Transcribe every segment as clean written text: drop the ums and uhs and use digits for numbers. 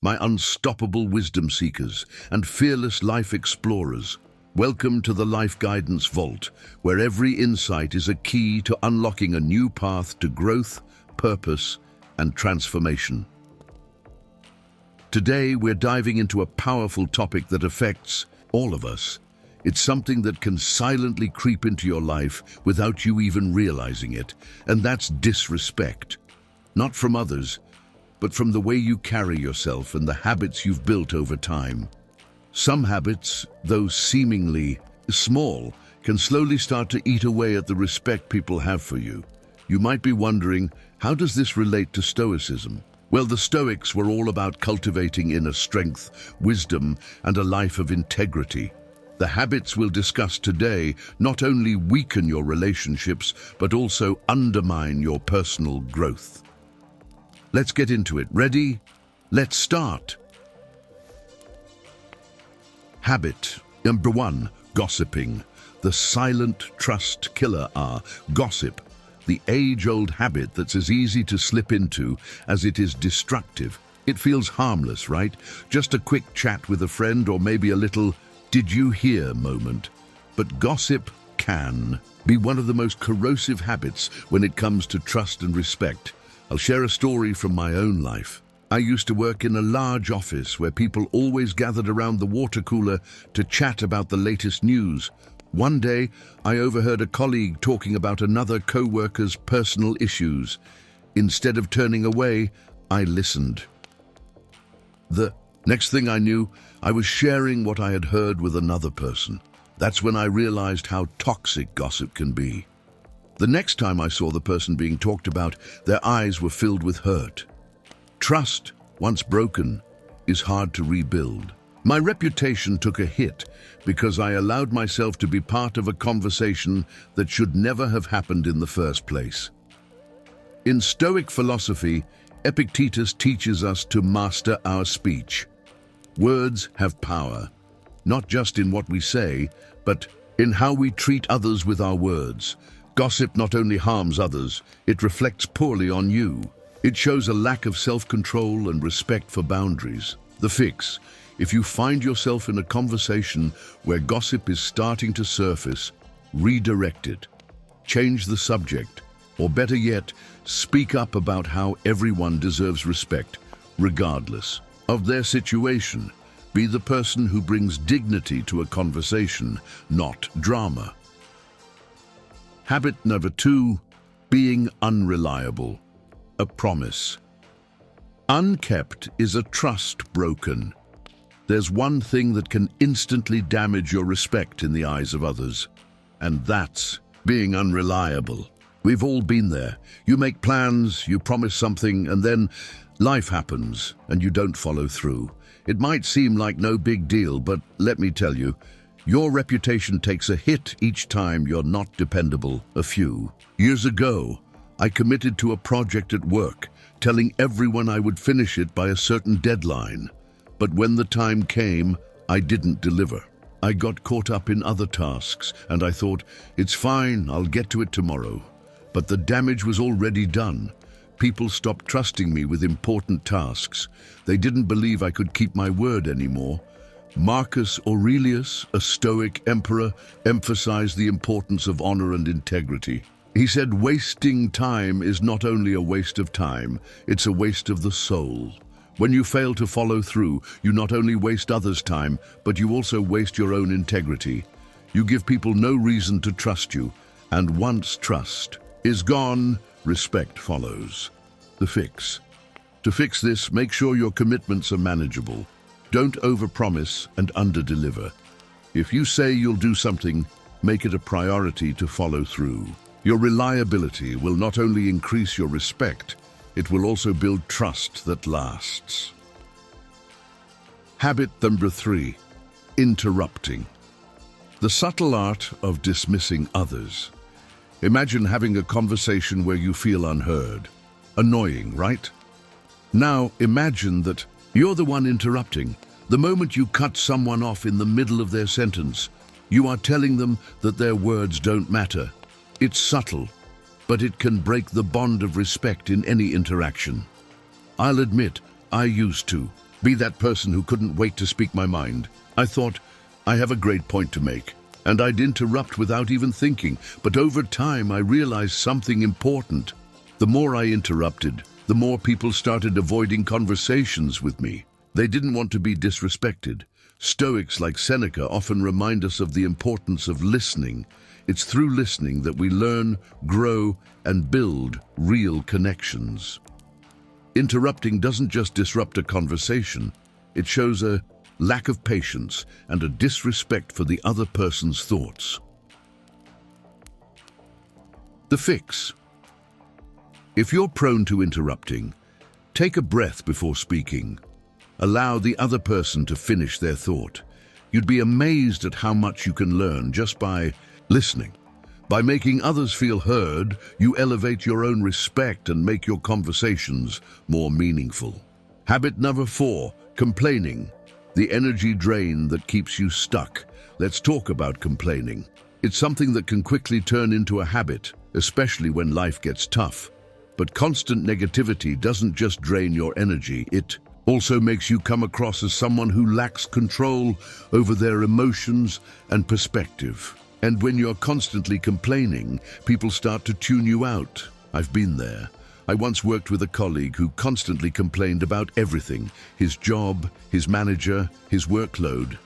my unstoppable wisdom seekers and fearless life explorers. Welcome to the Life Guidance Vault, where every insight is a key to unlocking a new path to growth, purpose, and transformation. Today, we're diving into a powerful topic that affects all of us. It's something that can silently creep into your life without you even realizing it, and that's disrespect. Not from others, but from the way you carry yourself and the habits you've built over time. Some habits, though seemingly small, can slowly start to eat away at the respect people have for you. You might be wondering, how does this relate to Stoicism? Well, the Stoics were all about cultivating inner strength, wisdom, and a life of integrity. The habits we'll discuss today not only weaken your relationships, but also undermine your personal growth. Let's get into it. Ready? Let's start. Habit number 1, gossiping. The silent trust killer. Gossip, the age-old habit that's as easy to slip into as it is destructive. It feels harmless, right? Just a quick chat with a friend or maybe a little "did you hear" moment. But gossip can be one of the most corrosive habits when it comes to trust and respect. I'll share a story from my own life. I used to work in a large office where people always gathered around the water cooler to chat about the latest news. One day, I overheard a colleague talking about another co-worker's personal issues. Instead of turning away, I listened. The next thing I knew, I was sharing what I had heard with another person. That's when I realized how toxic gossip can be. The next time I saw the person being talked about, their eyes were filled with hurt. Trust, once broken, is hard to rebuild. My reputation took a hit because I allowed myself to be part of a conversation that should never have happened in the first place. In Stoic philosophy, Epictetus teaches us to master our speech. Words have power, not just in what we say, but in how we treat others with our words. Gossip not only harms others, it reflects poorly on you. It shows a lack of self-control and respect for boundaries. The fix: if you find yourself in a conversation where gossip is starting to surface, redirect it. Change the subject, or better yet, speak up about how everyone deserves respect, regardless of their situation. Be the person who brings dignity to a conversation, not drama. Habit number 2, being unreliable. A promise. Unkept is a trust broken. There's one thing that can instantly damage your respect in the eyes of others, and that's being unreliable. We've all been there. You make plans, you promise something, and then life happens and you don't follow through. It might seem like no big deal, but let me tell you, your reputation takes a hit each time you're not dependable. A few years ago, I committed to a project at work, telling everyone I would finish it by a certain deadline. But when the time came, I didn't deliver. I got caught up in other tasks, and I thought, it's fine, I'll get to it tomorrow. But the damage was already done. People stopped trusting me with important tasks. They didn't believe I could keep my word anymore. Marcus Aurelius, a Stoic emperor, emphasized the importance of honor and integrity. He said, wasting time is not only a waste of time, it's a waste of the soul. When you fail to follow through, you not only waste others' time, but you also waste your own integrity. You give people no reason to trust you, and once trust is gone, respect follows. The fix. To fix this, make sure your commitments are manageable. Don't overpromise and underdeliver. If you say you'll do something, make it a priority to follow through. Your reliability will not only increase your respect, it will also build trust that lasts. Habit number 3, interrupting. The subtle art of dismissing others. Imagine having a conversation where you feel unheard. Annoying, right? Now imagine that you're the one interrupting. The moment you cut someone off in the middle of their sentence, you are telling them that their words don't matter. It's subtle, but it can break the bond of respect in any interaction. I'll admit, I used to. Be that person who couldn't wait to speak my mind. I thought, I have a great point to make. And I'd interrupt without even thinking, but over time I realized something important. The more I interrupted, the more people started avoiding conversations with me. They didn't want to be disrespected. Stoics like Seneca often remind us of the importance of listening. It's through listening that we learn, grow, and build real connections. Interrupting doesn't just disrupt a conversation, it shows a lack of patience and a disrespect for the other person's thoughts. The fix. If you're prone to interrupting, take a breath before speaking. Allow the other person to finish their thought. You'd be amazed at how much you can learn just by listening. By making others feel heard, you elevate your own respect and make your conversations more meaningful. Habit number 4, complaining. The energy drain that keeps you stuck. Let's talk about complaining. It's something that can quickly turn into a habit, especially when life gets tough. But constant negativity doesn't just drain your energy, it also makes you come across as someone who lacks control over their emotions and perspective. And when you're constantly complaining, people start to tune you out. I've been there. I once worked with a colleague who constantly complained about everything: his job, his manager, his workload.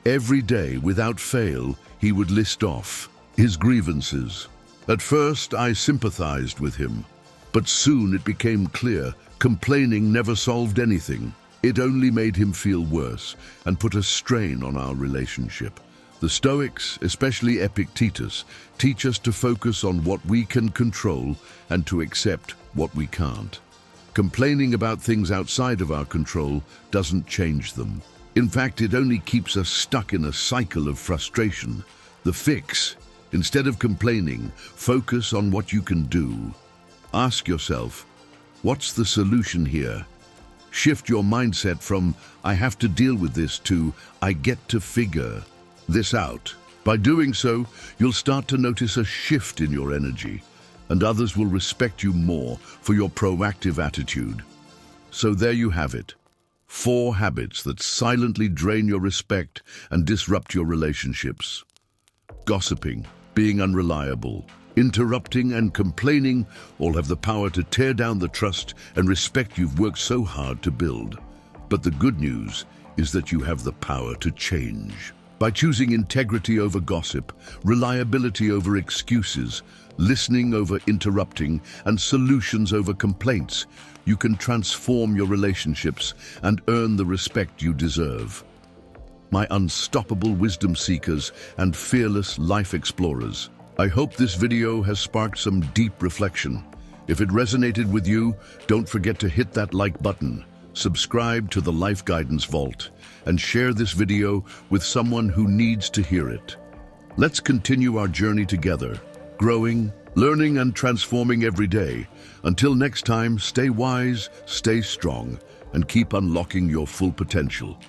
Every day, without fail, he would list off his grievances. At first, I sympathized with him, but soon it became clear complaining never solved anything. It only made him feel worse and put a strain on our relationship. The Stoics, especially Epictetus, teach us to focus on what we can control and to accept what we can't. Complaining about things outside of our control doesn't change them. In fact, it only keeps us stuck in a cycle of frustration. The fix: instead of complaining, focus on what you can do. Ask yourself, what's the solution here? Shift your mindset from "I have to deal with this" to "I get to figure this out." By doing so, you'll start to notice a shift in your energy, and others will respect you more for your proactive attitude. So there you have it. 4 habits that silently drain your respect and disrupt your relationships. Gossiping, being unreliable, interrupting and complaining all have the power to tear down the trust and respect you've worked so hard to build. But the good news is that you have the power to change. By choosing integrity over gossip, reliability over excuses, listening over interrupting, and solutions over complaints, you can transform your relationships and earn the respect you deserve. My unstoppable wisdom seekers and fearless life explorers, I hope this video has sparked some deep reflection. If it resonated with you, don't forget to hit that like button, subscribe to the Life Guidance Vault, and share this video with someone who needs to hear it. Let's continue our journey together, growing, learning, and transforming every day. Until next time, stay wise, stay strong, and keep unlocking your full potential.